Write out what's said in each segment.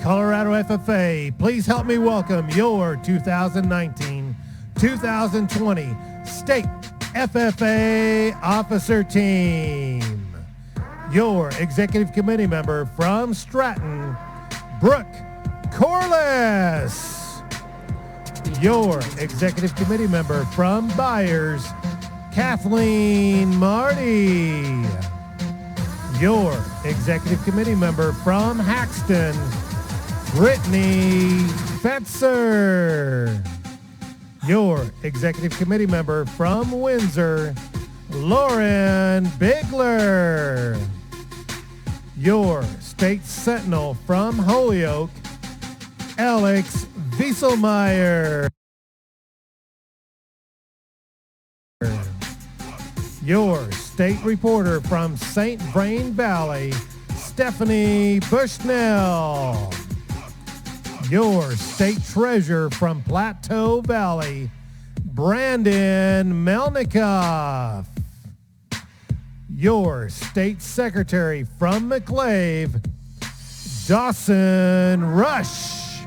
Colorado FFA, please help me welcome your 2019-2020 State FFA Officer Team. Your Executive Committee member from Stratton, Brooke Corliss. Your Executive Committee member from Byers, Kathleen Marty. Your Executive Committee member from Haxton, Brittany Fetzer. Your Executive Committee member from Windsor, Lauren Bigler. Your State Sentinel from Holyoke, Alex Wieselmeyer. Your State Reporter from St. Vrain Valley, Stephanie Bushnell. Your State Treasurer from Plateau Valley, Brandon Melnikoff. Your State Secretary from McClave, Dawson Roesch.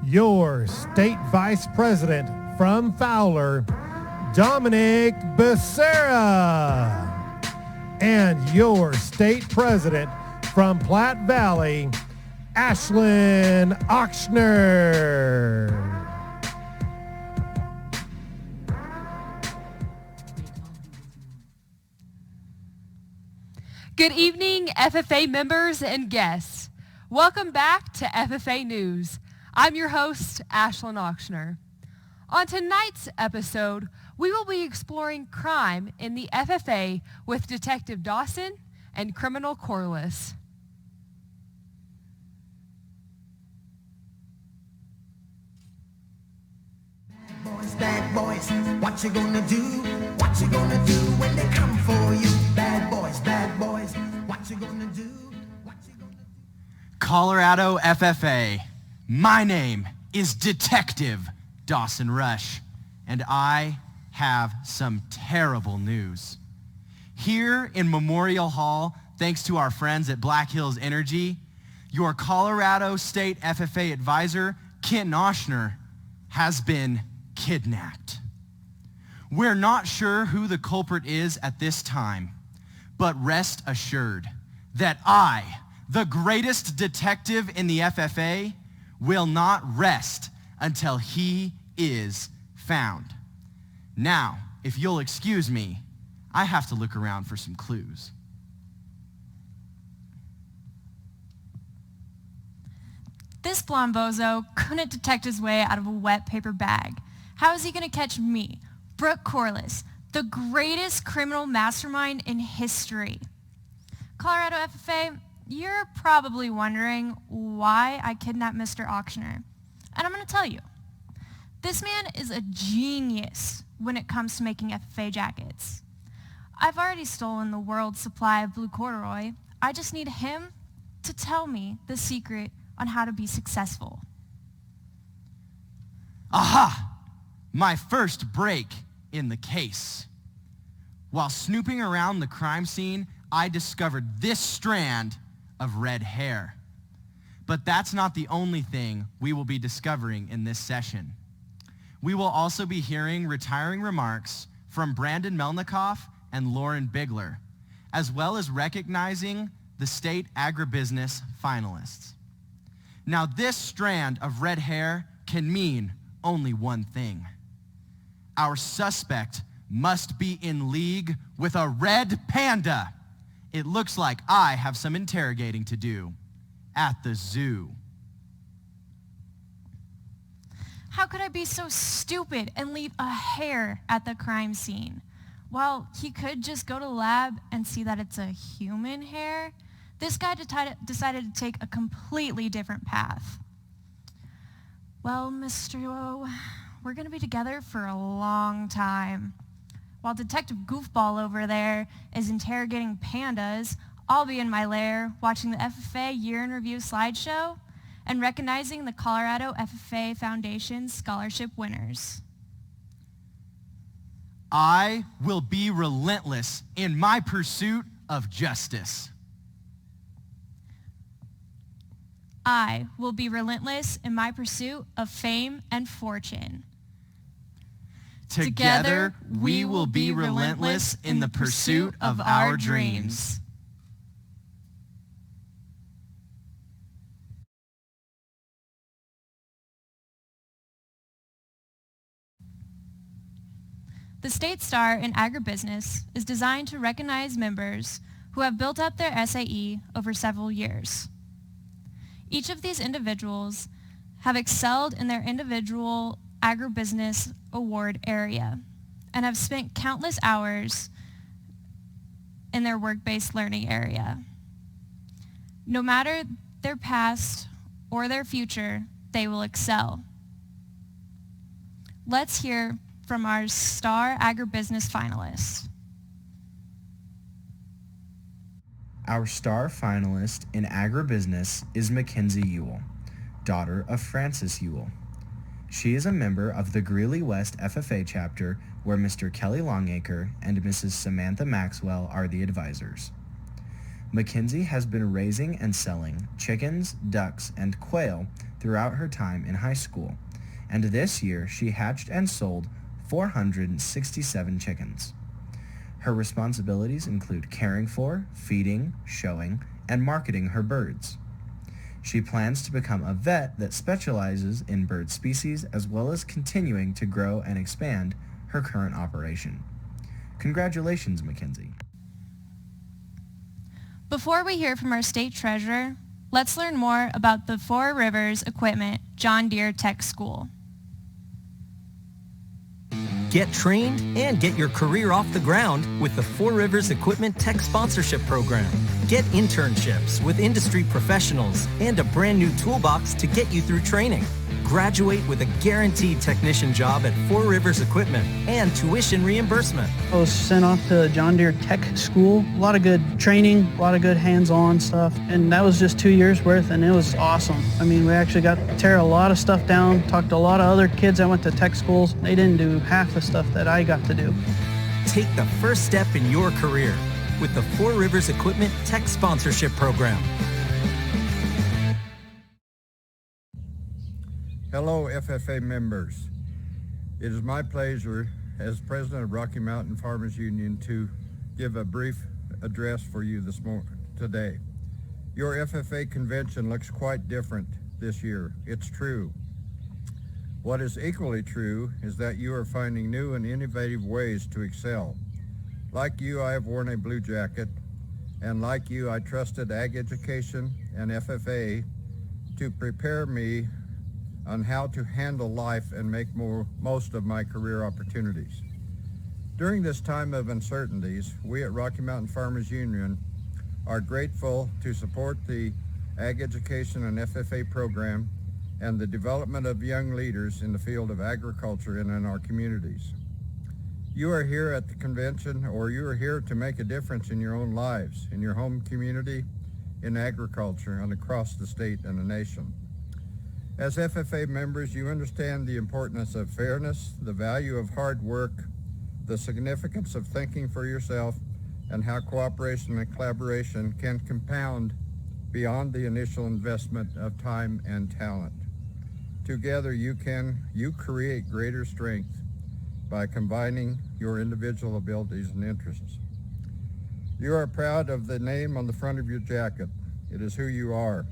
Your State Vice President from Fowler, Dominic Becerra. And your State President from Platte Valley, Ashlyn Ochsner. Good evening, FFA members and guests. Welcome back to FFA News. I'm your host, Ashlyn Ochsner. On tonight's episode, we will be exploring crime in the FFA with Detective Dawson and Criminal Corliss. Bad boys, what you gonna do? What you gonna do when they come for you? Bad boys, what you gonna do? What you gonna do? Colorado FFA, my name is Detective Dawson Roesch, and I have some terrible news. Here in Memorial Hall, thanks to our friends at Black Hills Energy, your Colorado State FFA advisor, Kenton Ochsner, has been kidnapped. We're not sure who the culprit is at this time, but rest assured that I, the greatest detective in the FFA, will not rest until he is found. Now, if you'll excuse me, I have to look around for some clues. This blonde bozo couldn't detect his way out of a wet paper bag. How is he going to catch me, Brooke Corliss, the greatest criminal mastermind in history? Colorado FFA, you're probably wondering why I kidnapped Mr. Ochsner. And I'm going to tell you. This man is a genius when it comes to making FFA jackets. I've already stolen the world's supply of blue corduroy. I just need him to tell me the secret on how to be successful. Aha! My first break in the case. While snooping around the crime scene, I discovered this strand of red hair. But that's not the only thing we will be discovering in this session. We will also be hearing retiring remarks from Brandon Melnikoff and Lauren Bigler, as well as recognizing the state agribusiness finalists. Now, this strand of red hair can mean only one thing. Our suspect must be in league with a red panda. It looks like I have some interrogating to do at the zoo. How could I be so stupid and leave a hair at the crime scene? Well, he could just go to the lab and see that it's a human hair. This guy decided to take a completely different path. Well, Mr. O, we're going to be together for a long time. While Detective Goofball over there is interrogating pandas, I'll be in my lair watching the FFA Year in Review slideshow and recognizing the Colorado FFA Foundation scholarship winners. I will be relentless in my pursuit of justice. I will be relentless in my pursuit of fame and fortune. Together, we will be relentless in the pursuit of our dreams. The State Star in Agribusiness is designed to recognize members who have built up their SAE over several years. Each of these individuals have excelled in their individual agribusiness award area and have spent countless hours in their work-based learning area. No matter their past or their future, they will excel. Let's hear from our Star Agribusiness finalists. Our star finalist in Agribusiness is Mackenzie Ewell, daughter of Francis Ewell. She is a member of the Greeley West FFA chapter where Mr. Kelly Longacre and Mrs. Samantha Maxwell are the advisors. Mackenzie has been raising and selling chickens, ducks, and quail throughout her time in high school, and this year she hatched and sold 467 chickens. Her responsibilities include caring for, feeding, showing, and marketing her birds. She plans to become a vet that specializes in bird species as well as continuing to grow and expand her current operation. Congratulations, Mackenzie. Before we hear from our state treasurer, let's learn more about the Four Rivers Equipment John Deere Tech School. Get trained and get your career off the ground with the Four Rivers Equipment Tech Sponsorship Program. Get internships with industry professionals and a brand new toolbox to get you through training. Graduate with a guaranteed technician job at Four Rivers Equipment and tuition reimbursement. I was sent off to John Deere Tech School. A lot of good training, a lot of good hands-on stuff. And that was just 2 years worth, and it was awesome. I mean, we actually got to tear a lot of stuff down, talked to a lot of other kids that went to tech schools. They didn't do half the stuff that I got to do. Take the first step in your career with the Four Rivers Equipment Tech Sponsorship Program. Hello, FFA members. It is my pleasure as President of Rocky Mountain Farmers Union to give a brief address for you today. Your FFA convention looks quite different this year. It's true. What is equally true is that you are finding new and innovative ways to excel. Like you, I have worn a blue jacket, and like you, I trusted Ag Education and FFA to prepare me on how to handle life and make most of my career opportunities. During this time of uncertainties, we at Rocky Mountain Farmers Union are grateful to support the Ag Education and FFA program and the development of young leaders in the field of agriculture and in our communities. You are here at the convention, or you are here to make a difference in your own lives, in your home community, in agriculture, and across the state and the nation. As FFA members, you understand the importance of fairness, the value of hard work, the significance of thinking for yourself, and how cooperation and collaboration can compound beyond the initial investment of time and talent. Together, you create greater strength by combining your individual abilities and interests. You are proud of the name on the front of your jacket. It is who you are.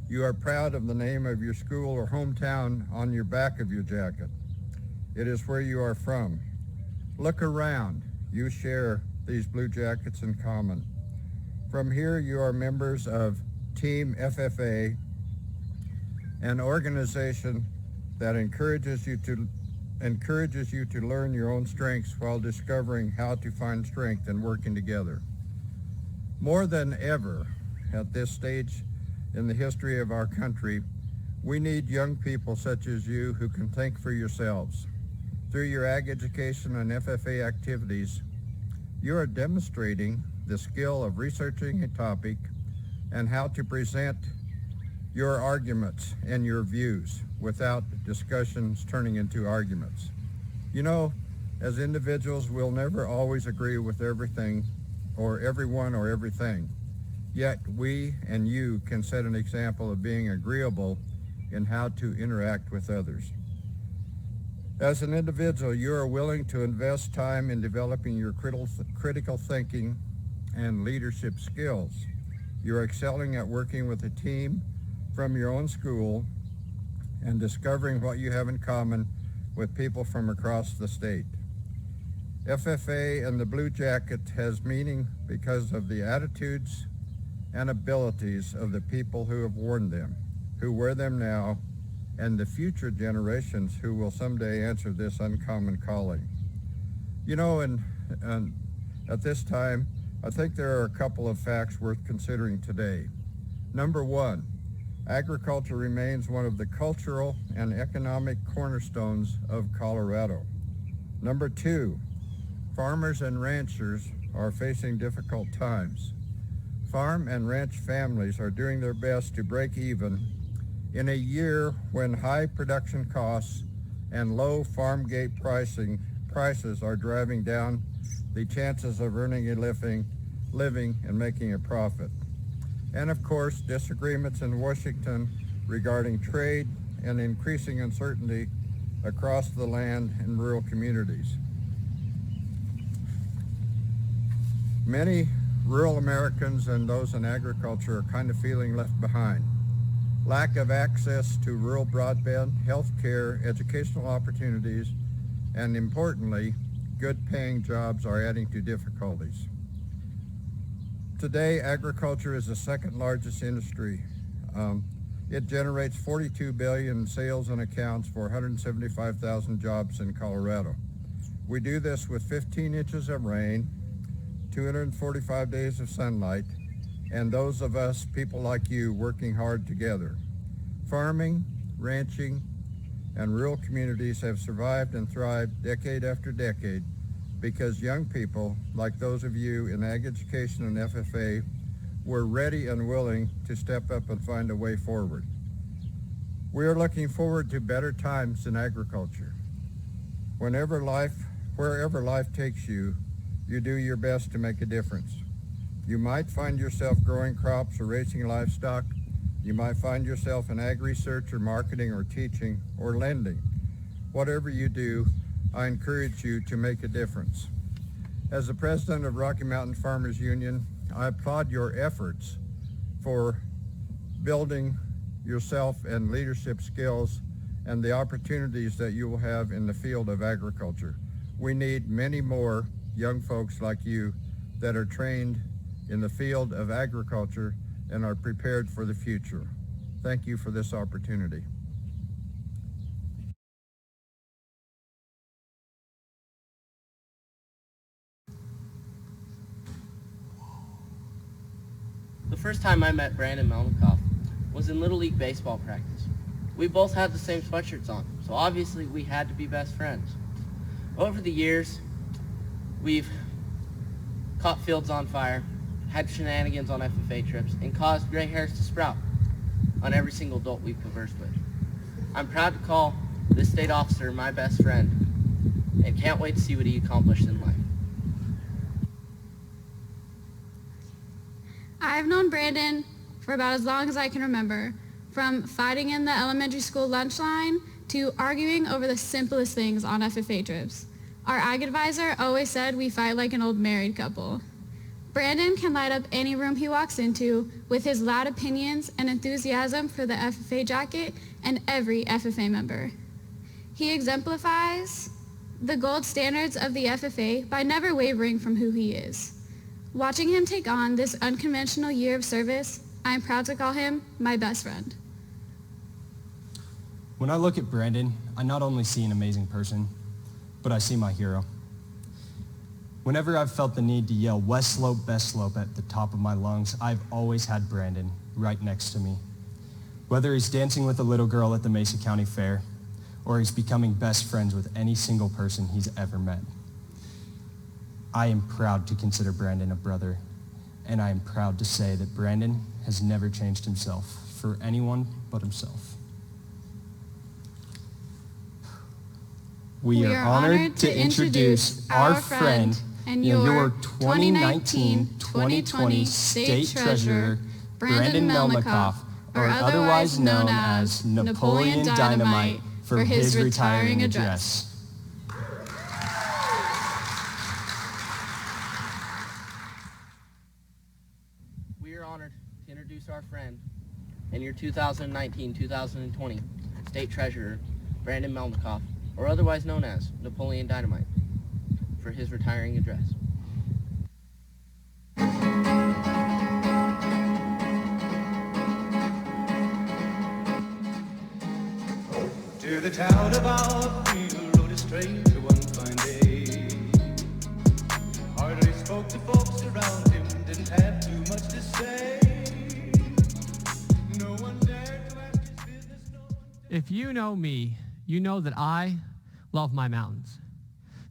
You are proud of the name of your school or hometown on your back of your jacket. It is where you are from. Look around. You share these blue jackets in common. From here, you are members of Team FFA, an organization that encourages you to learn your own strengths while discovering how to find strength and working together. More than ever at this stage in the history of our country, we need young people such as you who can think for yourselves. Through your Ag Education and FFA activities, you are demonstrating the skill of researching a topic and how to present your arguments and your views without discussions turning into arguments. You know, as individuals, we'll never always agree with everything or everyone or everything. Yet we and you can set an example of being agreeable in how to interact with others. As an individual, you are willing to invest time in developing your critical thinking and leadership skills. You are excelling at working with a team from your own school and discovering what you have in common with people from across the state. FFA and the Blue Jacket has meaning because of the attitudes and abilities of the people who have worn them, who wear them now, and the future generations who will someday answer this uncommon calling. You know, and at this time, I think there are a couple of facts worth considering today. Number one, agriculture remains one of the cultural and economic cornerstones of Colorado. Number two, farmers and ranchers are facing difficult times. Farm and ranch families are doing their best to break even in a year when high production costs and low farm gate prices are driving down the chances of earning a living and making a profit. And of course, disagreements in Washington regarding trade and increasing uncertainty across the land in rural communities. Many rural Americans and those in agriculture are kind of feeling left behind. Lack of access to rural broadband, health care, educational opportunities, and importantly, good paying jobs are adding to difficulties. Today, agriculture is the second largest industry. It generates $42 billion in sales and accounts for 175,000 jobs in Colorado. We do this with 15 inches of rain, 245 days of sunlight, and those of us, people like you, working hard together. Farming, ranching, and rural communities have survived and thrived decade after decade because young people, like those of you in ag education and FFA, were ready and willing to step up and find a way forward. We are looking forward to better times in agriculture. Wherever life takes you, you do your best to make a difference. You might find yourself growing crops or raising livestock. You might find yourself in ag research or marketing or teaching or lending. Whatever you do, I encourage you to make a difference. As the president of Rocky Mountain Farmers Union, I applaud your efforts for building yourself and leadership skills and the opportunities that you will have in the field of agriculture. We need many more young folks like you that are trained in the field of agriculture and are prepared for the future. Thank you for this opportunity. The first time I met Brandon Melnikoff was in Little League baseball practice. We both had the same sweatshirts on, so obviously we had to be best friends. Over the years, we've caught fields on fire, had shenanigans on FFA trips, and caused gray hairs to sprout on every single adult we've conversed with. I'm proud to call this state officer my best friend and can't wait to see what he accomplished in life. I've known Brandon for about as long as I can remember, from fighting in the elementary school lunch line to arguing over the simplest things on FFA trips. Our ag advisor always said we fight like an old married couple. Brandon can light up any room he walks into with his loud opinions and enthusiasm for the FFA jacket and every FFA member. He exemplifies the gold standards of the FFA by never wavering from who he is. Watching him take on this unconventional year of service, I am proud to call him my best friend. When I look at Brandon, I not only see an amazing person, but I see my hero. Whenever I've felt the need to yell West Slope, Best Slope at the top of my lungs, I've always had Brandon right next to me. Whether he's dancing with a little girl at the Mesa County Fair, or he's becoming best friends with any single person he's ever met. I am proud to consider Brandon a brother, and I am proud to say that Brandon has never changed himself for anyone but himself. We are honored to introduce our friend, and your 2019-2020 State Treasurer, Brandon Melnikoff, or otherwise known as Napoleon Dynamite, for his retiring address. We are honored to introduce our friend and your 2019-2020 State Treasurer, Brandon Melnikoff, or otherwise known as Napoleon Dynamite, for his retiring address. To the town of our Bigler rode a stranger one fine day. Hardly spoke to folks around him, didn't have too much to say. No one dared to ask his business, no one dared. If you know me, you know that I love my mountains.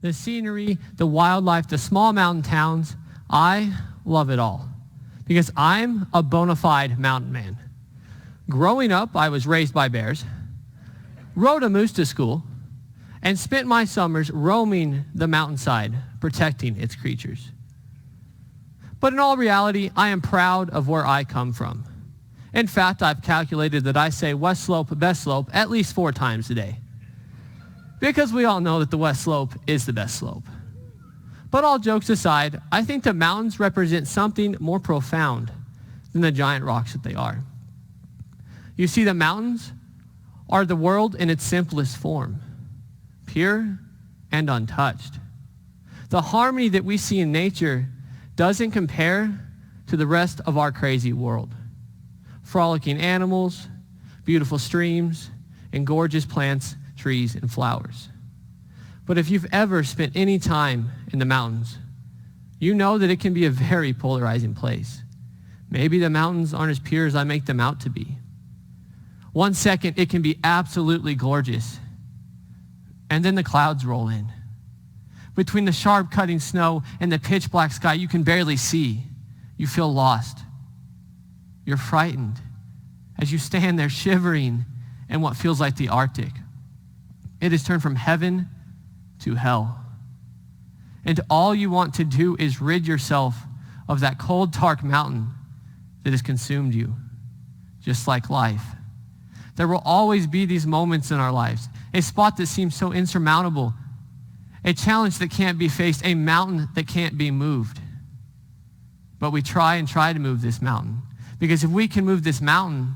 The scenery, the wildlife, the small mountain towns, I love it all because I'm a bona fide mountain man. Growing up, I was raised by bears, rode a moose to school, and spent my summers roaming the mountainside, protecting its creatures. But in all reality, I am proud of where I come from. In fact, I've calculated that I say West Slope, best slope at least 4 times a day. Because we all know that the West Slope is the best slope. But all jokes aside, I think the mountains represent something more profound than the giant rocks that they are. You see, the mountains are the world in its simplest form, pure and untouched. The harmony that we see in nature doesn't compare to the rest of our crazy world. Frolicking animals, beautiful streams, and gorgeous plants, trees, and flowers. But if you've ever spent any time in the mountains, you know that it can be a very polarizing place. Maybe the mountains aren't as pure as I make them out to be. 1 second, it can be absolutely gorgeous. And then the clouds roll in. Between the sharp cutting snow and the pitch black sky, you can barely see. You feel lost. You're frightened as you stand there shivering in what feels like the Arctic. It has turned from heaven to hell. And all you want to do is rid yourself of that cold, dark mountain that has consumed you, just like life. There will always be these moments in our lives, a spot that seems so insurmountable, a challenge that can't be faced, a mountain that can't be moved. But we try to move this mountain, because if we can move this mountain,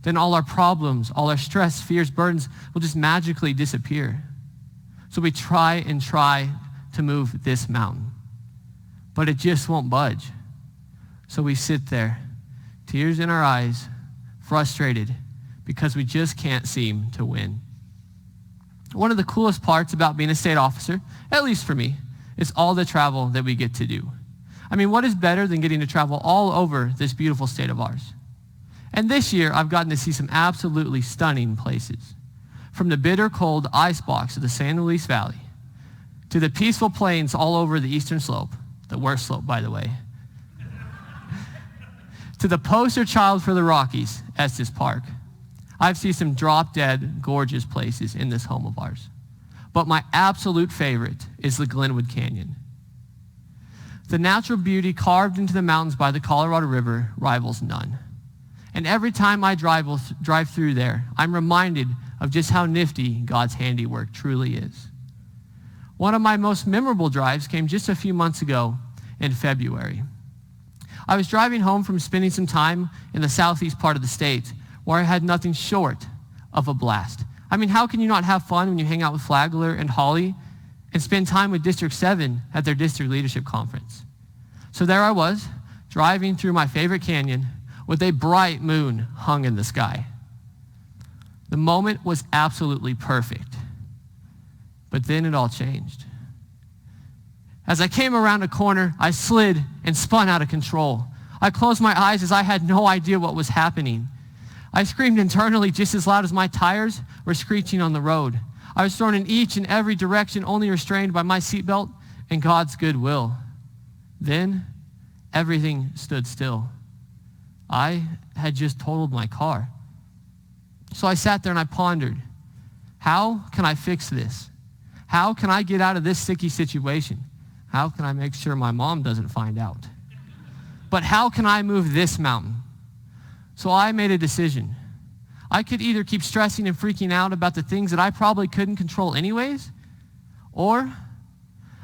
then all our problems, all our stress, fears, burdens will just magically disappear. So we try to move this mountain, but it just won't budge. So we sit there, tears in our eyes, frustrated, because we just can't seem to win. One of the coolest parts about being a state officer, at least for me, is all the travel that we get to do. I mean, what is better than getting to travel all over this beautiful state of ours? And this year, I've gotten to see some absolutely stunning places. From the bitter cold ice box of the San Luis Valley, to the peaceful plains all over the eastern slope, the worst slope, by the way, to the poster child for the Rockies, Estes Park. I've seen some drop-dead, gorgeous places in this home of ours. But my absolute favorite is the Glenwood Canyon. The natural beauty carved into the mountains by the Colorado River rivals none. And every time I drive through there, I'm reminded of just how nifty God's handiwork truly is. One of my most memorable drives came just a few months ago in February. I was driving home from spending some time in the southeast part of the state where I had nothing short of a blast. I mean, how can you not have fun when you hang out with Flagler and Holly and spend time with District 7 at their district leadership conference? So there I was, driving through my favorite canyon with a bright moon hung in the sky. The moment was absolutely perfect. But then it all changed. As I came around a corner, I slid and spun out of control. I closed my eyes as I had no idea what was happening. I screamed internally just as loud as my tires were screeching on the road. I was thrown in each and every direction, only restrained by my seatbelt and God's goodwill. Then everything stood still. I had just totaled my car. So I sat there and I pondered, how can I fix this? How can I get out of this sticky situation? How can I make sure my mom doesn't find out? But how can I move this mountain? So I made a decision. I could either keep stressing and freaking out about the things that I probably couldn't control anyways, or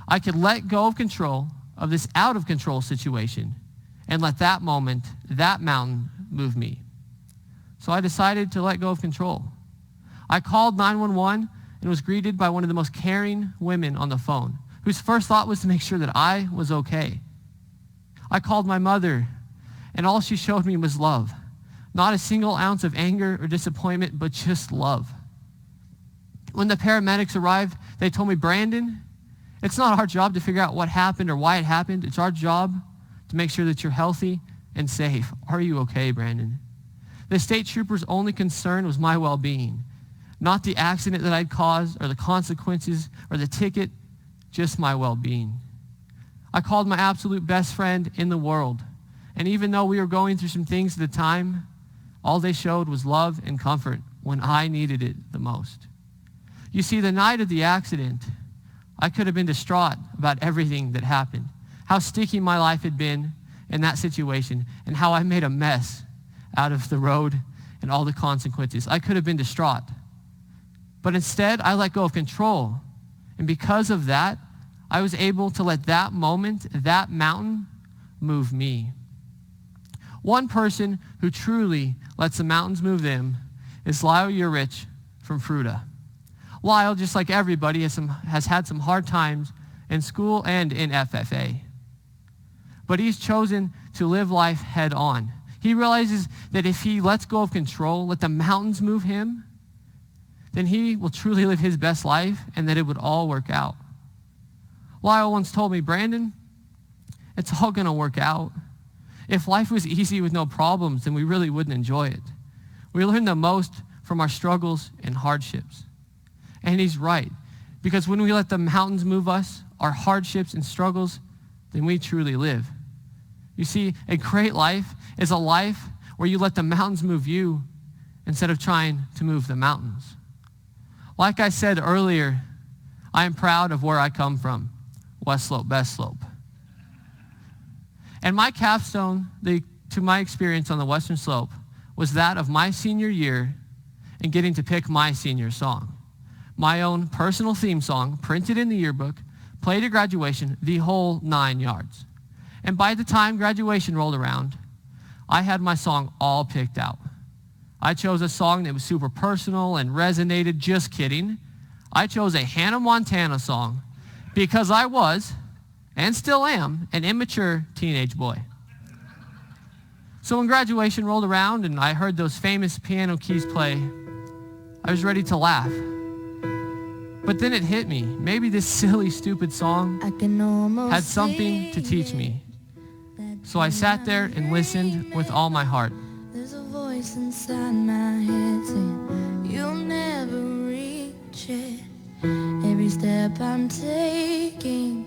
I could let go of control of this out of control situation and let that moment, that mountain, move me. So I decided to let go of control. I called 911 and was greeted by one of the most caring women on the phone, whose first thought was to make sure that I was okay. I called my mother, and all she showed me was love. Not a single ounce of anger or disappointment, but just love. When the paramedics arrived, they told me, Brandon, it's not our job to figure out what happened or why it happened. It's our job to make sure that you're healthy and safe. Are you okay, Brandon? The state trooper's only concern was my well-being, not the accident that I'd caused or the consequences or the ticket, just my well-being. I called my absolute best friend in the world, and even though we were going through some things at the time, all they showed was love and comfort when I needed it the most. You see, the night of the accident, I could have been distraught about everything that happened, how sticky my life had been in that situation, and how I made a mess out of the road and all the consequences. I could have been distraught. But instead, I let go of control. And because of that, I was able to let that moment, that mountain, move me. One person who truly lets the mountains move them is Lyle Roesch from Fruta. Lyle, just like everybody, has had some hard times in school and in FFA. But he's chosen to live life head on. He realizes that if he lets go of control, let the mountains move him, then he will truly live his best life and that it would all work out. Lyle once told me, Brandon, it's all going to work out. If life was easy with no problems, then we really wouldn't enjoy it. We learn the most from our struggles and hardships. And he's right, because when we let the mountains move us, our hardships and struggles, then we truly live. You see, a great life is a life where you let the mountains move you instead of trying to move the mountains. Like I said earlier, I am proud of where I come from, West Slope, Best Slope. And my capstone to my experience on the Western Slope was that of my senior year and getting to pick my senior song. My own personal theme song, printed in the yearbook, played at graduation, the whole 9 yards. And by the time graduation rolled around, I had my song all picked out. I chose a song that was super personal and resonated. Just kidding. I chose a Hannah Montana song because I was, and still am, an immature teenage boy. So when graduation rolled around and I heard those famous piano keys play, I was ready to laugh. But then it hit me. Maybe this silly, stupid song had something to teach me. So I sat there and listened with all my heart. There's a voice inside my head saying, you'll never reach it. Every step I'm taking,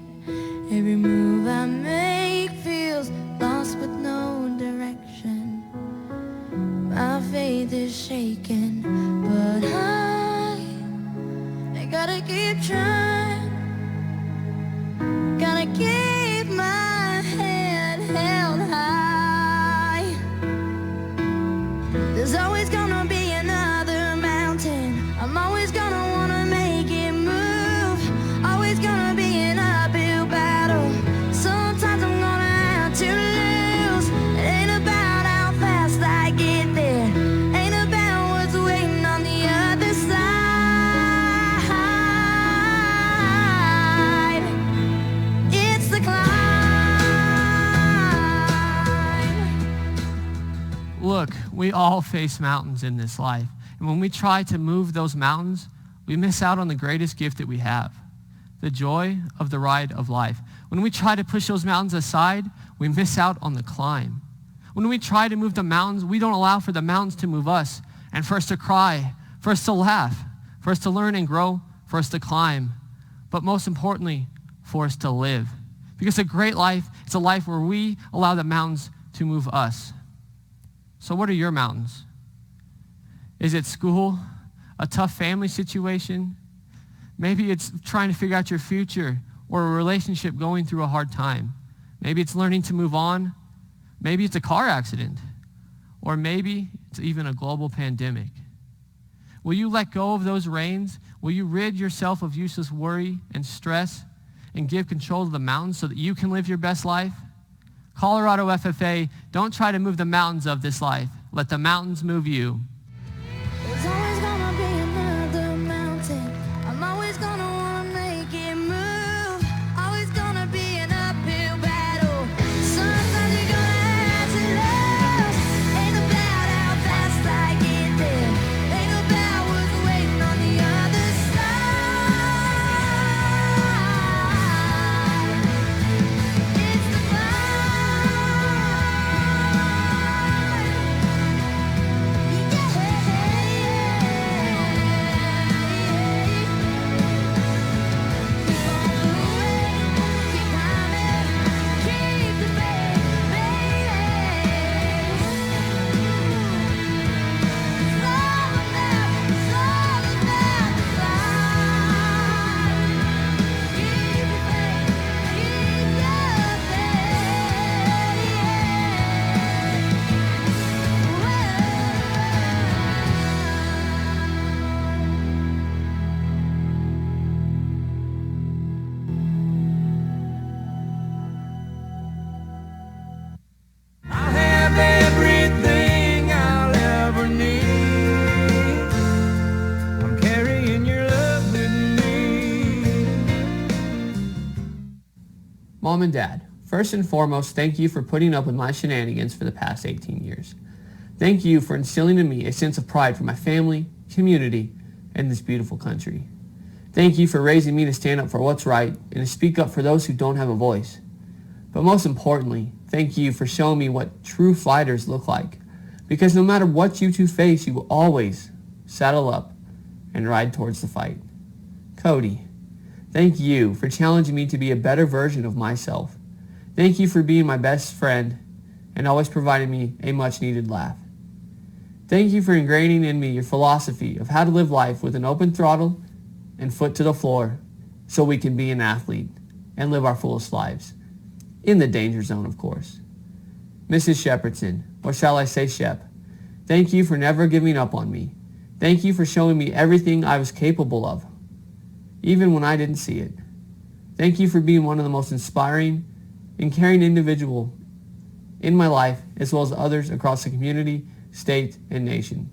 every move I make feels lost with no direction. My faith is shaken, but I gotta keep trying. Gotta keep my head held high. There's always gonna be another mountain. I'm always gonna wanna make it move. Always gonna be an uphill battle. Sometimes I'm gonna have to lose. It ain't about how fast I get there. Ain't about what's waiting on the other side. It's the climb. Look, we all face mountains in this life. And when we try to move those mountains, we miss out on the greatest gift that we have, the joy of the ride of life. When we try to push those mountains aside, we miss out on the climb. When we try to move the mountains, we don't allow for the mountains to move us and for us to cry, for us to laugh, for us to learn and grow, for us to climb, but most importantly, for us to live. Because a great life is a life where we allow the mountains to move us. So what are your mountains? Is it school, a tough family situation? Maybe it's trying to figure out your future or a relationship going through a hard time. Maybe it's learning to move on. Maybe it's a car accident. Or maybe it's even a global pandemic. Will you let go of those reins? Will you rid yourself of useless worry and stress and give control to the mountains so that you can live your best life? Colorado FFA, don't try to move the mountains of this life. Let the mountains move you. There's always gonna be another mountain. I'm always gonna wanna make it move. Always gonna be an uphill battle. Sometimes you're gonna have to lose. Ain't about how fast I get there. Ain't about what's waiting on the other side. It's the Mom and Dad, first and foremost, thank you for putting up with my shenanigans for the past 18 years. Thank you for instilling in me a sense of pride for my family, community, and this beautiful country. Thank you for raising me to stand up for what's right and to speak up for those who don't have a voice. But most importantly, thank you for showing me what true fighters look like. Because no matter what you two face, you will always saddle up and ride towards the fight. Cody, thank you for challenging me to be a better version of myself. Thank you for being my best friend and always providing me a much-needed laugh. Thank you for ingraining in me your philosophy of how to live life with an open throttle and foot to the floor so we can be an athlete and live our fullest lives. In the danger zone, of course. Mrs. Shepherdson, or shall I say Shep, thank you for never giving up on me. Thank you for showing me everything I was capable of, even when I didn't see it. Thank you for being one of the most inspiring and caring individual in my life, as well as others across the community, state, and nation.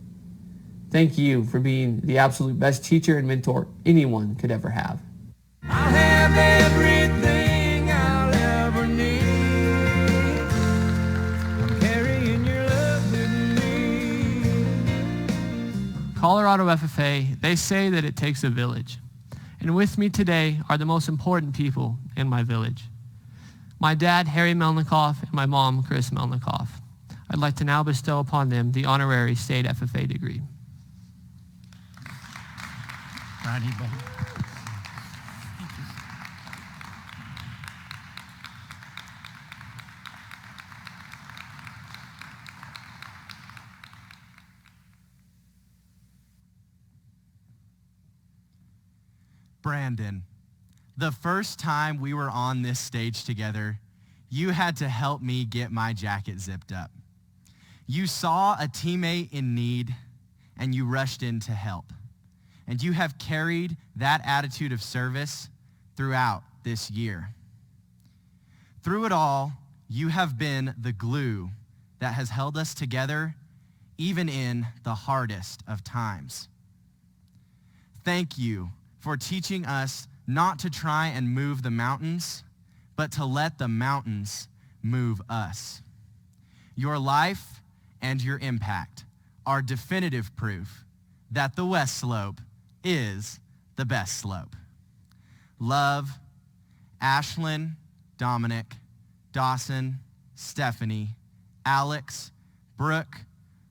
Thank you for being the absolute best teacher and mentor anyone could ever have. I have everything I'll ever need. I'm carrying your love with me. Colorado FFA, they say that it takes a village. And with me today are the most important people in my village. My dad, Harry Melnikoff, and my mom, Chris Melnikoff. I'd like to now bestow upon them the honorary State FFA degree. Brandon, the first time we were on this stage together, you had to help me get my jacket zipped up. You saw a teammate in need, and you rushed in to help. And you have carried that attitude of service throughout this year. Through it all, you have been the glue that has held us together, even in the hardest of times. Thank you for teaching us not to try and move the mountains, but to let the mountains move us. Your life and your impact are definitive proof that the West Slope is the best slope. Love, Ashlyn, Dominic, Dawson, Stephanie, Alex, Brooke,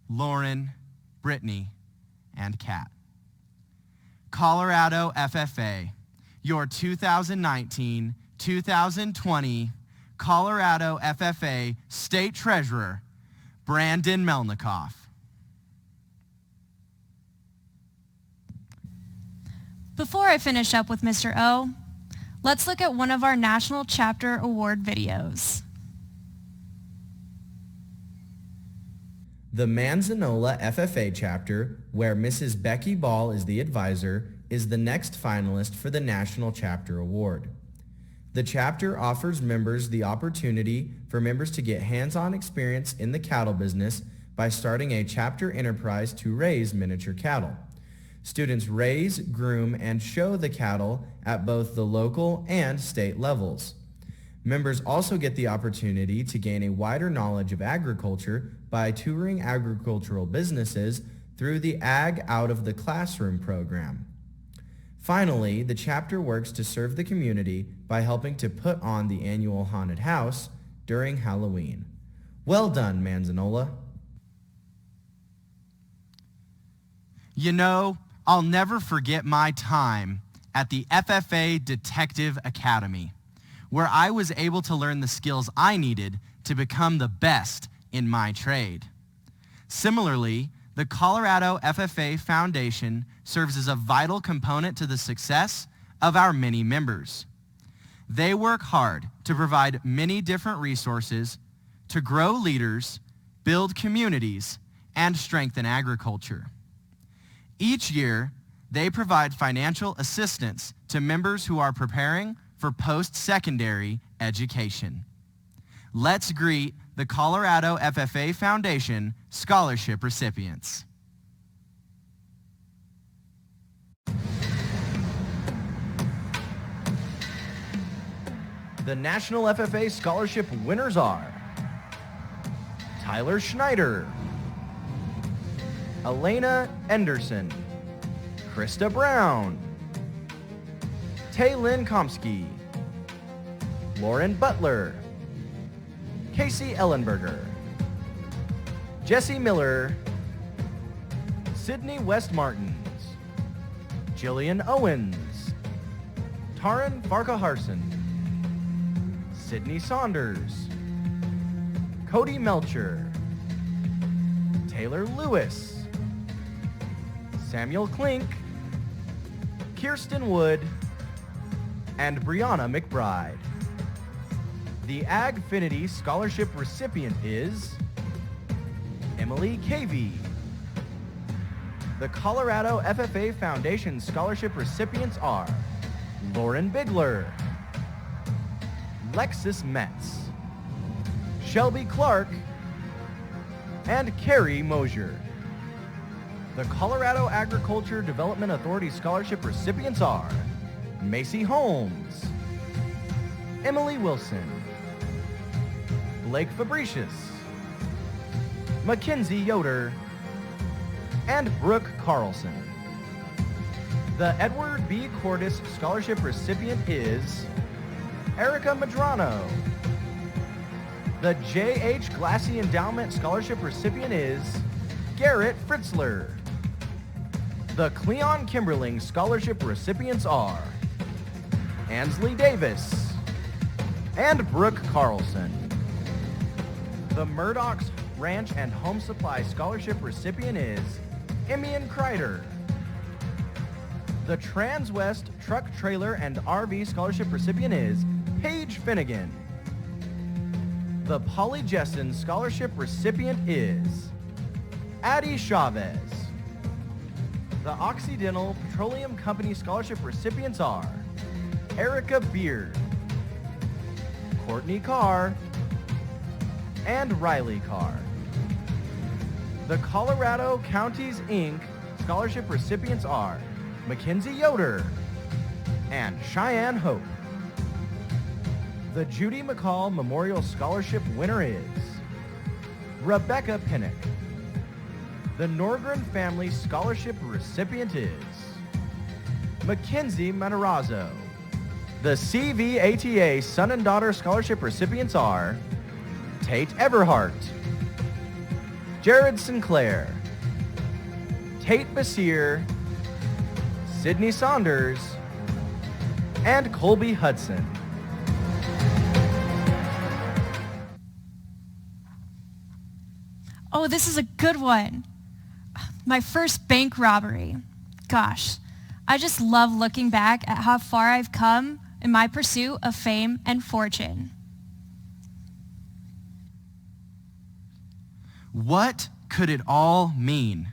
Lauren, Brittany, and Kat. Colorado FFA, your 2019-2020 Colorado FFA State Treasurer, Brandon Melnikoff. Before I finish up with Mr. O, Let's look at one of our National Chapter Award videos. The Manzanola FFA chapter, where Mrs. Becky Ball is the advisor, is the next finalist for the National Chapter Award. The chapter offers members the opportunity for members to get hands-on experience in the cattle business by starting a chapter enterprise to raise miniature cattle. Students raise, groom, and show the cattle at both the local and state levels. Members also get the opportunity to gain a wider knowledge of agriculture by touring agricultural businesses through the Ag Out of the Classroom program. Finally, the chapter works to serve the community by helping to put on the annual haunted house during Halloween. Well done, Manzanola. You know, I'll never forget my time at the FFA Detective Academy, where I was able to learn the skills I needed to become the best in my trade. Similarly, the Colorado FFA Foundation serves as a vital component to the success of our many members. They work hard to provide many different resources to grow leaders, build communities, and strengthen agriculture. Each year, they provide financial assistance to members who are preparing for post-secondary education. Let's greet the Colorado FFA Foundation scholarship recipients. The National FFA Scholarship winners are Tyler Schneider, Elena Enderson, Krista Brown, Taylin Komsky, Lauren Butler, Casey Ellenberger, Jesse Miller, Sydney West Martins, Jillian Owens, Taryn Farkaharson, Sydney Saunders, Cody Melcher, Taylor Lewis, Samuel Klink, Kirsten Wood, and Brianna McBride. The Agfinity Scholarship recipient is Emily Cavey. The Colorado FFA Foundation Scholarship recipients are Lauren Bigler, Lexus Metz, Shelby Clark, and Carrie Mosier. The Colorado Agriculture Development Authority Scholarship recipients are Macy Holmes, Emily Wilson, Blake Fabricius, Mackenzie Yoder, and Brooke Carlson. The Edward B. Corliss Scholarship recipient is Erica Madrano. The J.H. Glassy Endowment Scholarship recipient is Garrett Fritzler. The Cleon Kimberling Scholarship recipients are Ansley Davis and Brooke Carlson. The Murdoch's Ranch and Home Supply Scholarship recipient is Emian Kreider. The Transwest Truck Trailer and RV Scholarship recipient is Paige Finnegan. The Polly Jessen Scholarship recipient is Addie Chavez. The Occidental Petroleum Company Scholarship recipients are Erica Beard, Courtney Carr, and Riley Carr. The Colorado Counties, Inc. Scholarship recipients are Mackenzie Yoder and Cheyenne Hope. The Judy McCall Memorial Scholarship winner is Rebecca Pinnock. The Norgren Family Scholarship recipient is Mackenzie Matarazzo. The CVATA Son and Daughter Scholarship recipients are Tate Everhart, Jared Sinclair, Tate Basir, Sydney Saunders, and Colby Hudson. Oh, this is a good one. My first bank robbery. Gosh, I just love looking back at how far I've come in my pursuit of fame and fortune. What could it all mean?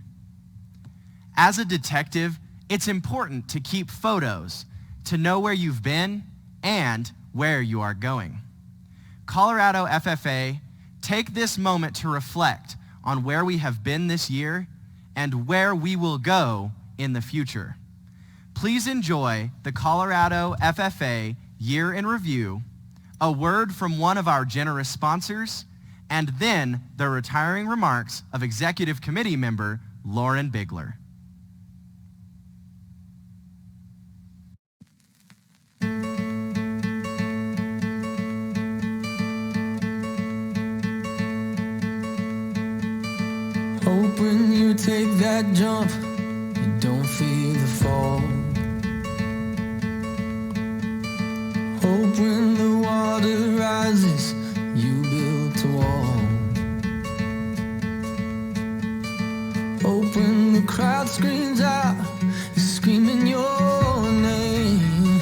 As a detective, it's important to keep photos, to know where you've been and where you are going. Colorado FFA, take this moment to reflect on where we have been this year and where we will go in the future. Please enjoy the Colorado FFA Year in Review, a word from one of our generous sponsors, and then the retiring remarks of Executive Committee member Lauren Bigler. Hope when you take that jump, you don't feel the fall. Hope when the water rises, you build a wall. Hope when the crowd screams out, you're screaming your name.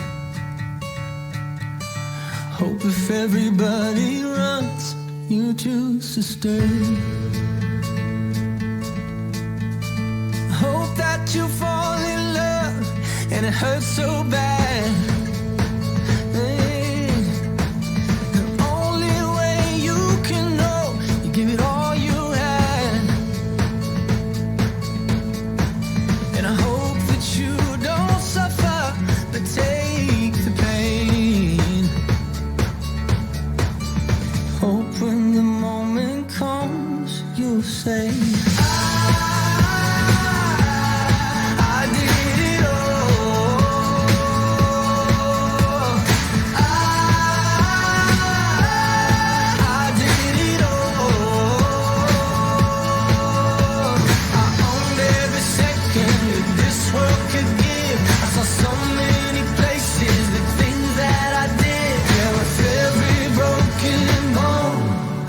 Hope if everybody runs, you choose to stay. Hope that you fall in love and it hurts so bad. The only way you can know, you give it all you had. And I hope that you don't suffer, but take the pain. Hope when the moment comes, you'll say,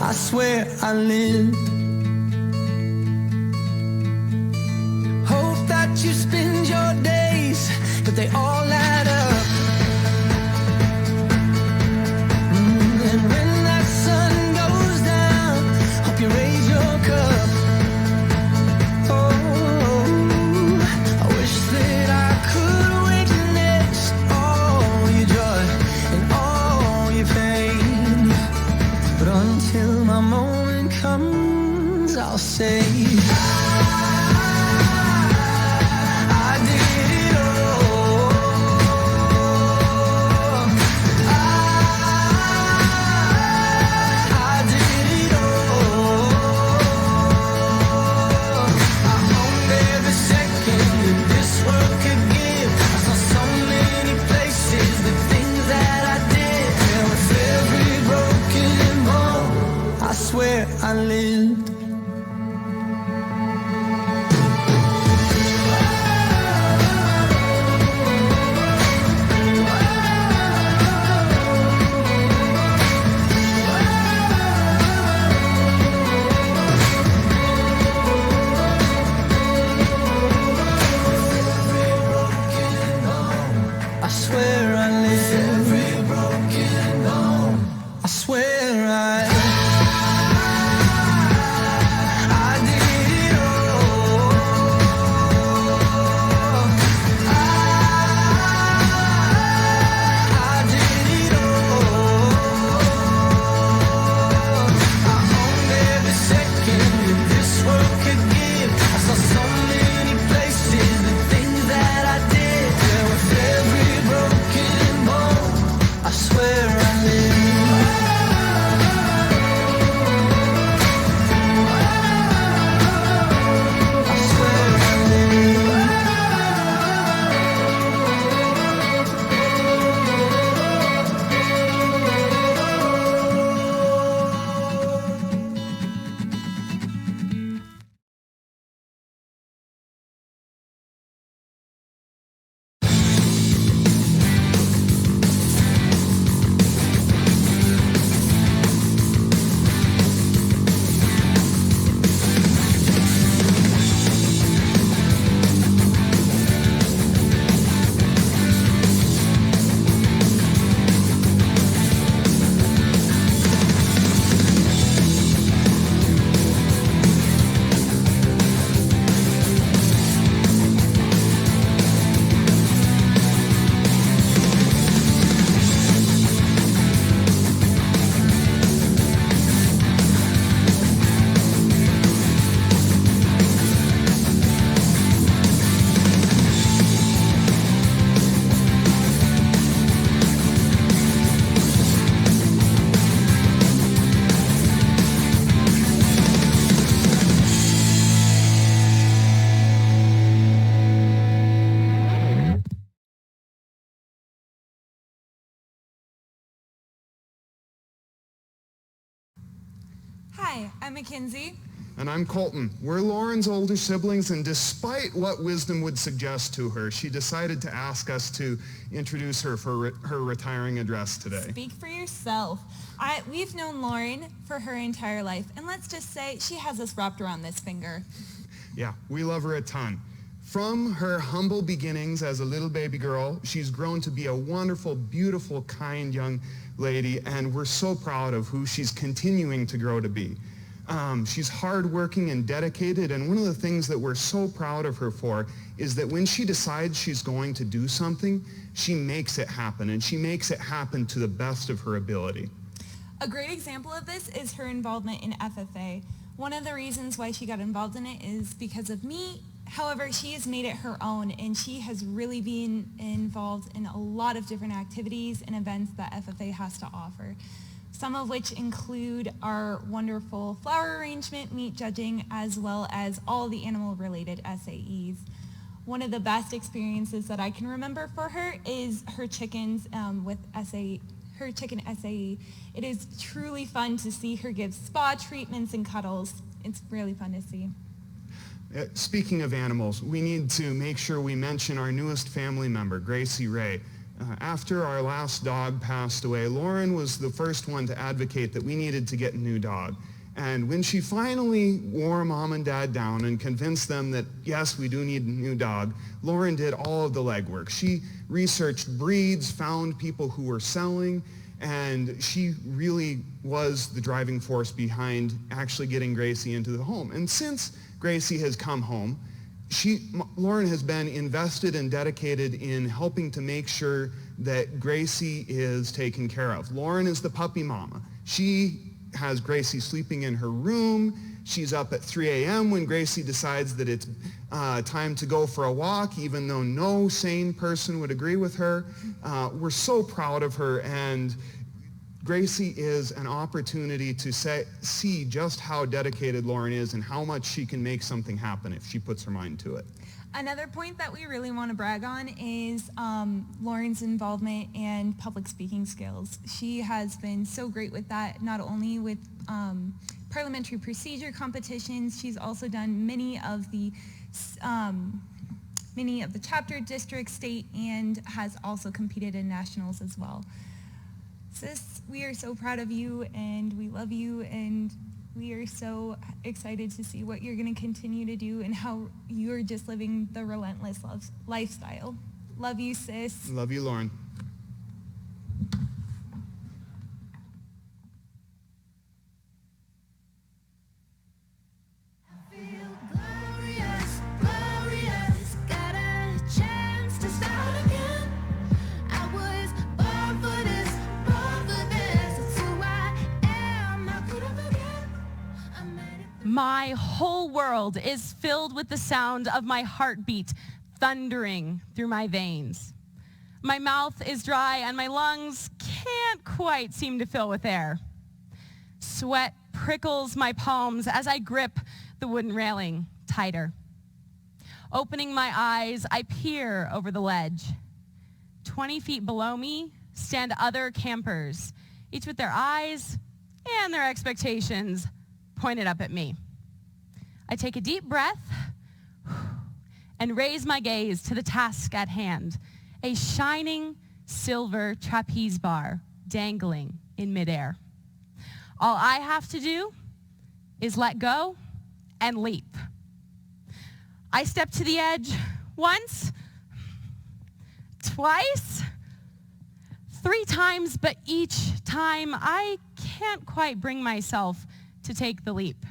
I swear I lived. Hope that you spend your days, but they all add up. And when that sun goes down, hope you raise your cup. Oh, I wish that I could witness all your joy and all your pain. But until my moment comes, I'll say I did it all. Hi, I'm Mackenzie. And I'm Colton. We're Lauren's older siblings, and despite what wisdom would suggest to her, she decided to ask us to introduce her for her retiring address today. Speak for yourself. We've known Lauren for her entire life, and let's just say she has us wrapped around this finger. Yeah, we love her a ton. From her humble beginnings as a little baby girl, she's grown to be a wonderful, beautiful, kind young lady, and we're so proud of who she's continuing to grow to be. She's hardworking and dedicated, and one of the things that we're so proud of her for is that when she decides she's going to do something, she makes it happen, and she makes it happen to the best of her ability. A great example of this is her involvement in FFA. One of the reasons why she got involved in it is because of me. However, she has made it her own, and she has really been involved in a lot of different activities and events that FFA has to offer. Some of which include our wonderful flower arrangement, meat judging, as well as all the animal-related SAEs. One of the best experiences that I can remember for her is her chickens with her chicken SAE. It is truly fun to see her give spa treatments and cuddles. It's really fun to see. Speaking of animals, we need to make sure we mention our newest family member, Gracie Ray. After our last dog passed away, Lauren was the first one to advocate that we needed to get a new dog. And when she finally wore Mom and Dad down and convinced them that, yes, we do need a new dog, Lauren did all of the legwork. She researched breeds, found people who were selling, and she really was the driving force behind actually getting Gracie into the home. And since Gracie has come home, Lauren has been invested and dedicated in helping to make sure that Gracie is taken care of. Lauren is the puppy mama. She has Gracie sleeping in her room. She's up at 3 a.m. when Gracie decides that it's time to go for a walk, even though no sane person would agree with her. We're so proud of her, and Gracie is an opportunity to see just how dedicated Lauren is and how much she can make something happen if she puts her mind to it. Another point that we really want to brag on is Lauren's involvement and public speaking skills. She has been so great with that, not only with parliamentary procedure competitions. She's also done many of the chapter, district, state, and has also competed in nationals as well. Sis, we are so proud of you, and we love you, and we are so excited to see what you're going to continue to do and how you're just living the relentless lifestyle. Love you, sis. Love you, Lauren. My whole world is filled with the sound of my heartbeat thundering through my veins. My mouth is dry and my lungs can't quite seem to fill with air. Sweat prickles my palms as I grip the wooden railing tighter. Opening my eyes, I peer over the ledge. 20 feet below me stand other campers, each with their eyes and their expectations pointed up at me. I take a deep breath and raise my gaze to the task at hand, a shining silver trapeze bar dangling in midair. All I have to do is let go and leap. I step to the edge once, twice, 3 times, but each time I can't quite bring myself to take the leap.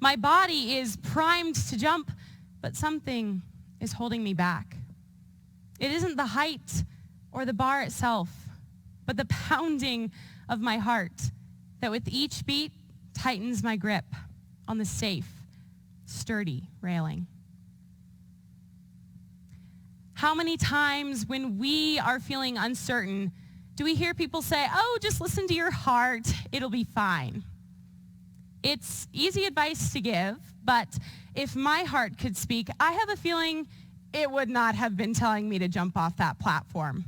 My body is primed to jump, but something is holding me back. It isn't the height or the bar itself, but the pounding of my heart that with each beat tightens my grip on the safe, sturdy railing. How many times when we are feeling uncertain do we hear people say, "Oh, just listen to your heart, it'll be fine"? It's easy advice to give, but if my heart could speak, I have a feeling it would not have been telling me to jump off that platform.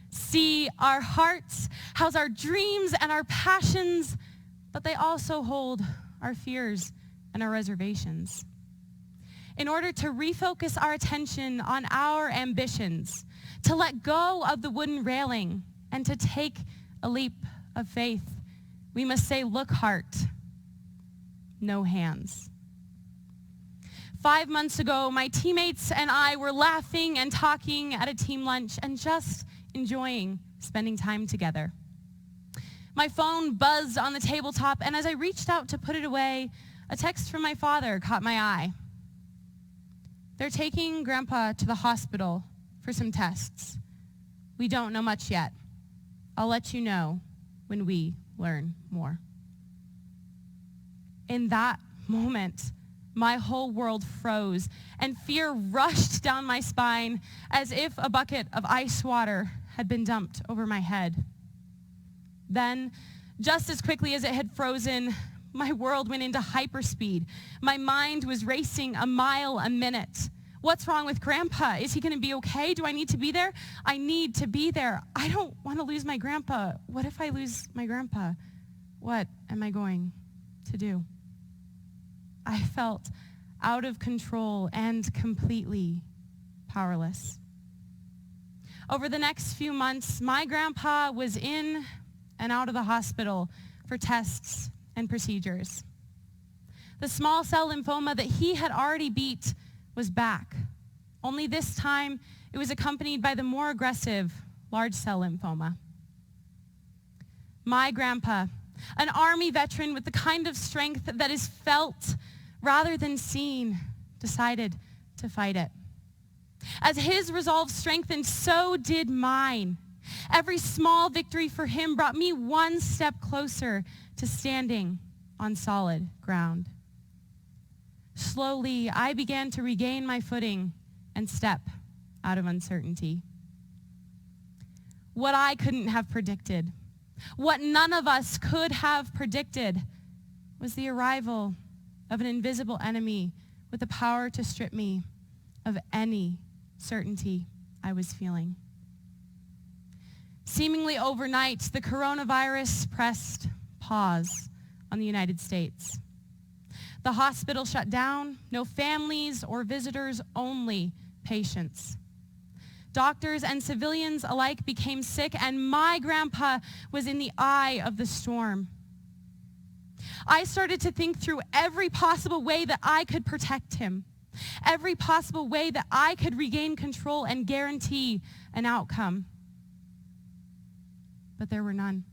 See, our hearts house our dreams and our passions, but they also hold our fears and our reservations. In order to refocus our attention on our ambitions, to let go of the wooden railing, and to take a leap of faith, we must say, look, heart, no hands. 5 months ago, my teammates and I were laughing and talking at a team lunch and just enjoying spending time together. My phone buzzed on the tabletop, and as I reached out to put it away, a text from my father caught my eye. They're taking Grandpa to the hospital for some tests. We don't know much yet. I'll let you know when we learn more. In that moment, my whole world froze, and fear rushed down my spine as if a bucket of ice water had been dumped over my head. Then, just as quickly as it had frozen, my world went into hyperspeed. My mind was racing a mile a minute. What's wrong with Grandpa? Is he going to be okay? Do I need to be there? I need to be there. I don't want to lose my Grandpa. What if I lose my Grandpa? What am I going to do? I felt out of control and completely powerless. Over the next few months, my Grandpa was in and out of the hospital for tests and procedures. The small cell lymphoma that he had already beat was back. Only this time, it was accompanied by the more aggressive large cell lymphoma. My Grandpa, an Army veteran with the kind of strength that is felt rather than seen, decided to fight it. As his resolve strengthened, so did mine. Every small victory for him brought me one step closer to standing on solid ground. Slowly, I began to regain my footing and step out of uncertainty. What I couldn't have predicted, what none of us could have predicted, was the arrival of an invisible enemy with the power to strip me of any certainty I was feeling. Seemingly overnight, the coronavirus pressed pause on the United States. The hospital shut down, no families or visitors, only patients. Doctors and civilians alike became sick, and my Grandpa was in the eye of the storm. I started to think through every possible way that I could protect him, every possible way that I could regain control and guarantee an outcome. But there were none.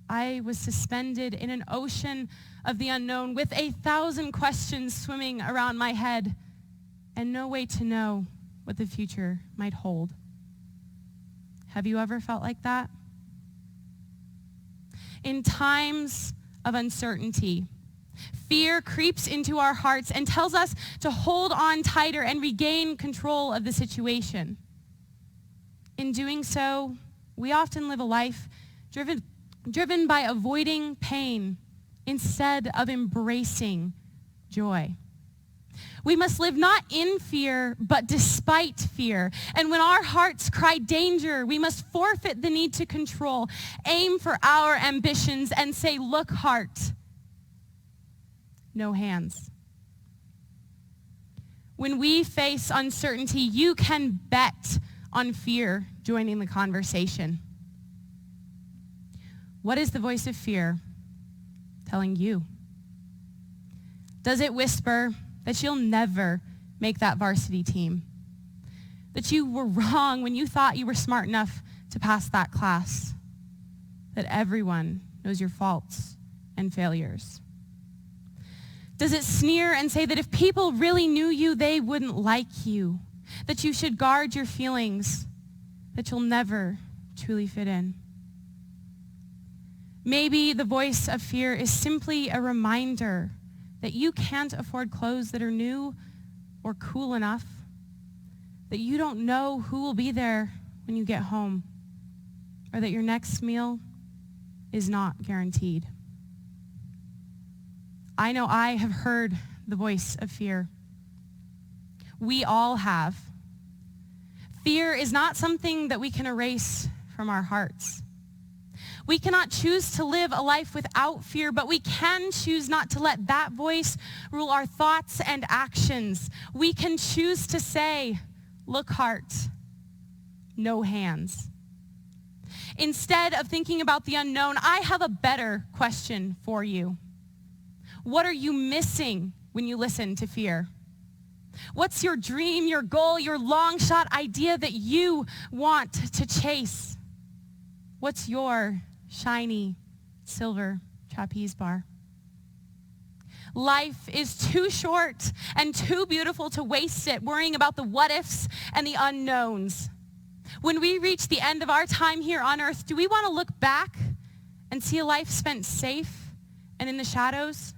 I was suspended in an ocean of the unknown with 1,000 questions swimming around my head and no way to know what the future might hold. Have you ever felt like that? In times of uncertainty, fear creeps into our hearts and tells us to hold on tighter and regain control of the situation. In doing so, we often live a life driven by avoiding pain instead of embracing joy. We must live not in fear, but despite fear. And when our hearts cry danger, we must forfeit the need to control, aim for our ambitions, and say, look, heart, no hands. When we face uncertainty, you can bet on fear joining the conversation. What is the voice of fear telling you? Does it whisper that you'll never make that varsity team? That you were wrong when you thought you were smart enough to pass that class? That everyone knows your faults and failures? Does it sneer and say that if people really knew you, they wouldn't like you? That you should guard your feelings? That you'll never truly fit in? Maybe the voice of fear is simply a reminder that you can't afford clothes that are new or cool enough, that you don't know who will be there when you get home, or that your next meal is not guaranteed. I know I have heard the voice of fear. We all have. Fear is not something that we can erase from our hearts. We cannot choose to live a life without fear, but we can choose not to let that voice rule our thoughts and actions. We can choose to say, look, heart, no hands. Instead of thinking about the unknown, I have a better question for you. What are you missing when you listen to fear? What's your dream, your goal, your long shot idea that you want to chase? What's your shiny silver trapeze bar? Life is too short and too beautiful to waste it worrying about the what ifs and the unknowns. When we reach the end of our time here on earth, do we want to look back and see a life spent safe and in the shadows?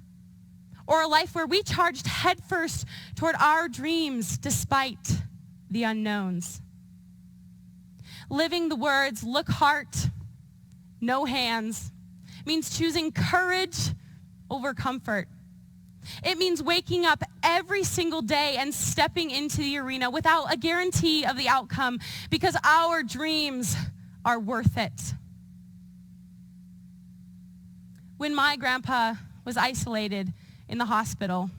Or a life where we charged headfirst toward our dreams despite the unknowns? Living the words, look, heart, no hands, means choosing courage over comfort. It means waking up every single day and stepping into the arena without a guarantee of the outcome because our dreams are worth it. When my grandpa was isolated in the hospital,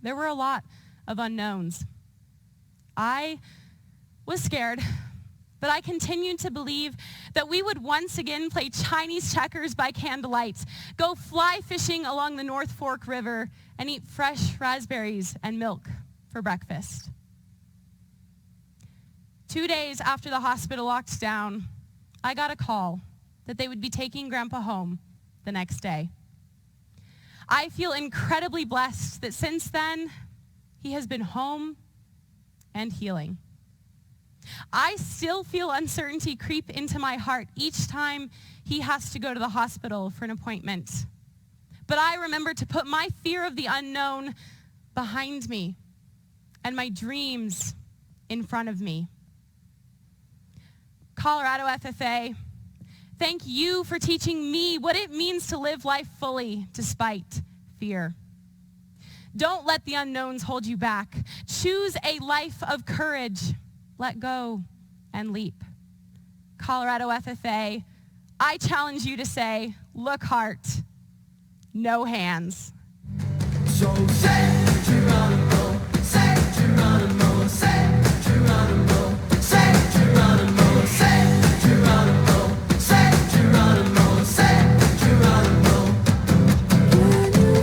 there were a lot of unknowns. I was scared, but I continued to believe that we would once again play Chinese checkers by candlelight, go fly fishing along the North Fork River, and eat fresh raspberries and milk for breakfast. 2 days after the hospital locked down, I got a call that they would be taking Grandpa home the next day. I feel incredibly blessed that since then, he has been home and healing. I still feel uncertainty creep into my heart each time he has to go to the hospital for an appointment. But I remember to put my fear of the unknown behind me and my dreams in front of me. Colorado FFA, thank you for teaching me what it means to live life fully despite fear. Don't let the unknowns hold you back. Choose a life of courage. Let go and leap. Colorado FFA, I challenge you to say, look, heart, no hands. So say Geronimo, say Geronimo, say Geronimo, say Geronimo, say Geronimo, say Geronimo, say Geronimo. Can you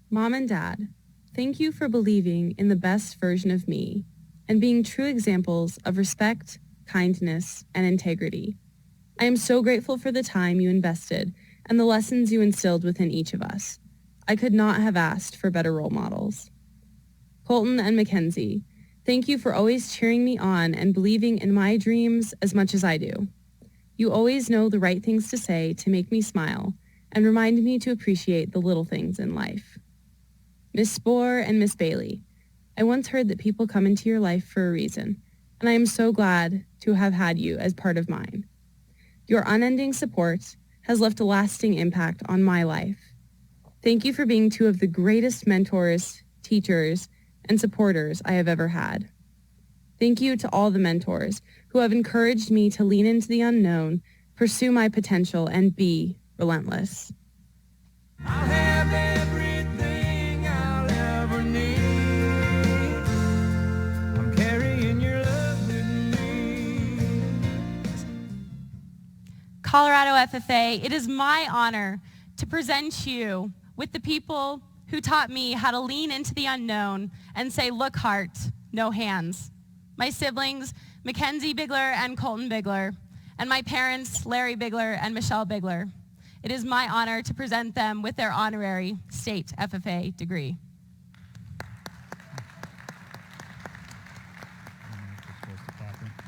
Mom and Dad, thank you for believing in the best version of me and being true examples of respect, kindness, and integrity. I am so grateful for the time you invested and the lessons you instilled within each of us. I could not have asked for better role models. Colton and Mackenzie, thank you for always cheering me on and believing in my dreams as much as I do. You always know the right things to say to make me smile and remind me to appreciate the little things in life. Miss Spohr and Miss Bailey, I once heard that people come into your life for a reason, and I am so glad to have had you as part of mine. Your unending support has left a lasting impact on my life. Thank you for being two of the greatest mentors, teachers, and supporters I have ever had. Thank you to all the mentors who have encouraged me to lean into the unknown, pursue my potential, and be relentless. I'll have everything I'll ever need. I'm carrying your love with me. Colorado FFA, it is my honor to present you with the people who taught me how to lean into the unknown and say, look, heart, no hands. My siblings, Mackenzie Bigler and Colton Bigler, and my parents, Larry Bigler and Michelle Bigler. It is my honor to present them with their honorary State FFA degree.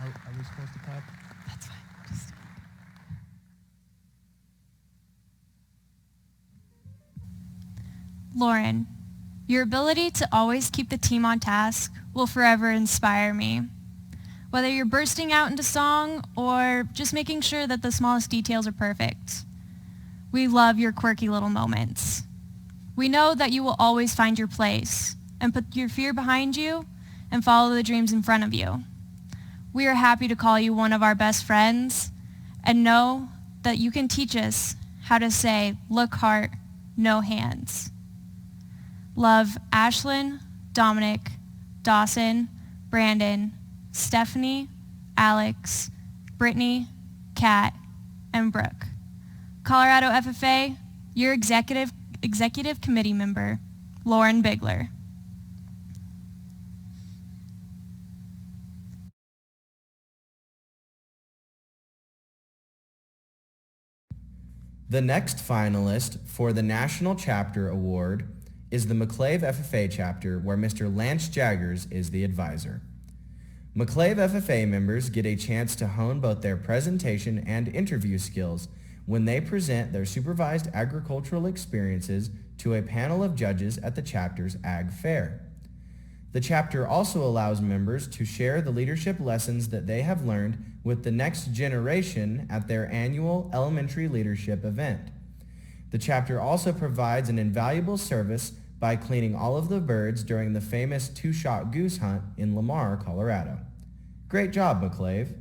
Are we supposed to clap? That's fine. Lauren, Your ability to always keep the team on task will forever inspire me. Whether you're bursting out into song or just making sure that the smallest details are perfect, we love your quirky little moments. We know that you will always find your place and put your fear behind you and follow the dreams in front of you. We are happy to call you one of our best friends and know that you can teach us how to say, look heart, no hands. Love Ashlyn, Dominic, Dawson, Brandon, Stephanie, Alex, Brittany, Kat, and Brooke. Colorado FFA, your executive committee member, Lauren Bigler. The next finalist for the National Chapter Award is the McClave FFA chapter, where Mr. Lance Jaggers is the advisor. McClave FFA members get a chance to hone both their presentation and interview skills when they present their supervised agricultural experiences to a panel of judges at the chapter's Ag Fair. The chapter also allows members to share the leadership lessons that they have learned with the next generation at their annual elementary leadership event. The chapter also provides an invaluable service by cleaning all of the birds during the famous two-shot goose hunt in Lamar, Colorado. Great job, McClave.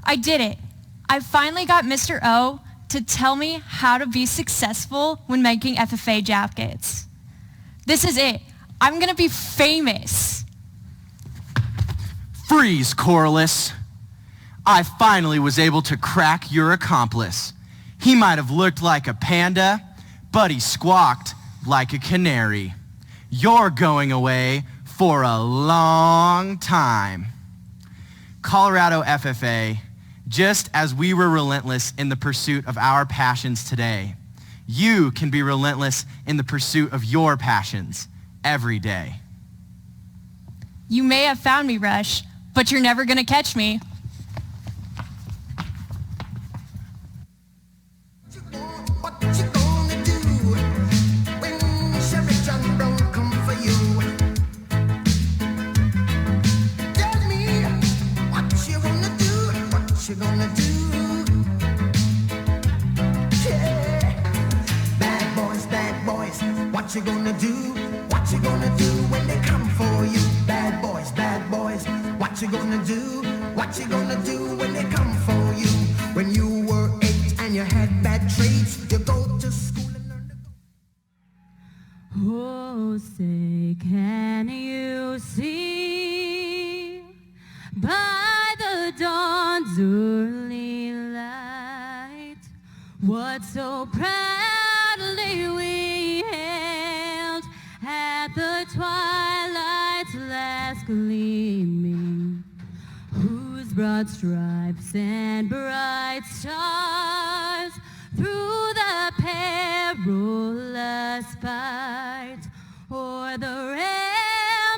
I did it. I finally got Mr. O to tell me how to be successful when making FFA jackets. This is it. I'm gonna be famous. Freeze, Corliss. I finally was able to crack your accomplice. He might have looked like a panda, but he squawked like a canary. You're going away for a long time. Colorado FFA, just as we were relentless in the pursuit of our passions today, you can be relentless in the pursuit of your passions every day. You may have found me, Roesch, but you're never gonna catch me. What you gonna do? What you gonna do when they come for you? Bad boys, what you gonna do? What you gonna do when they come for you? When you were 8 and you had bad traits, you go to school and learn to go. Oh, say, can you see by the dawn's early light what so proudly we hailed at the twilight's last gleaming, whose broad stripes and bright stars through the perilous fight o'er the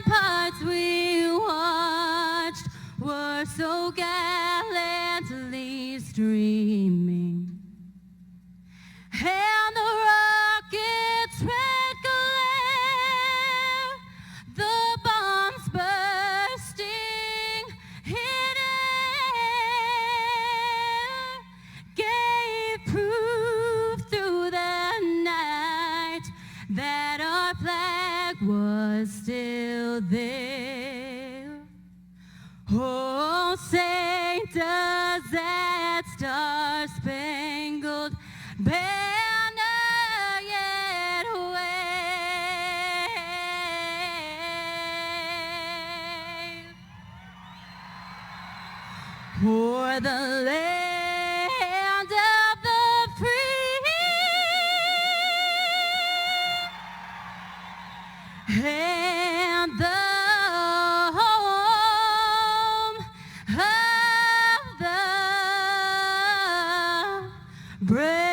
ramparts we watched were so gallantly streaming, and the rocket's red glare, the bombs bursting in air, gave proof through the night that our flag was still there. Oh, say, does that star-spangled banner yet wave o'er the land of the free and the home of the brave?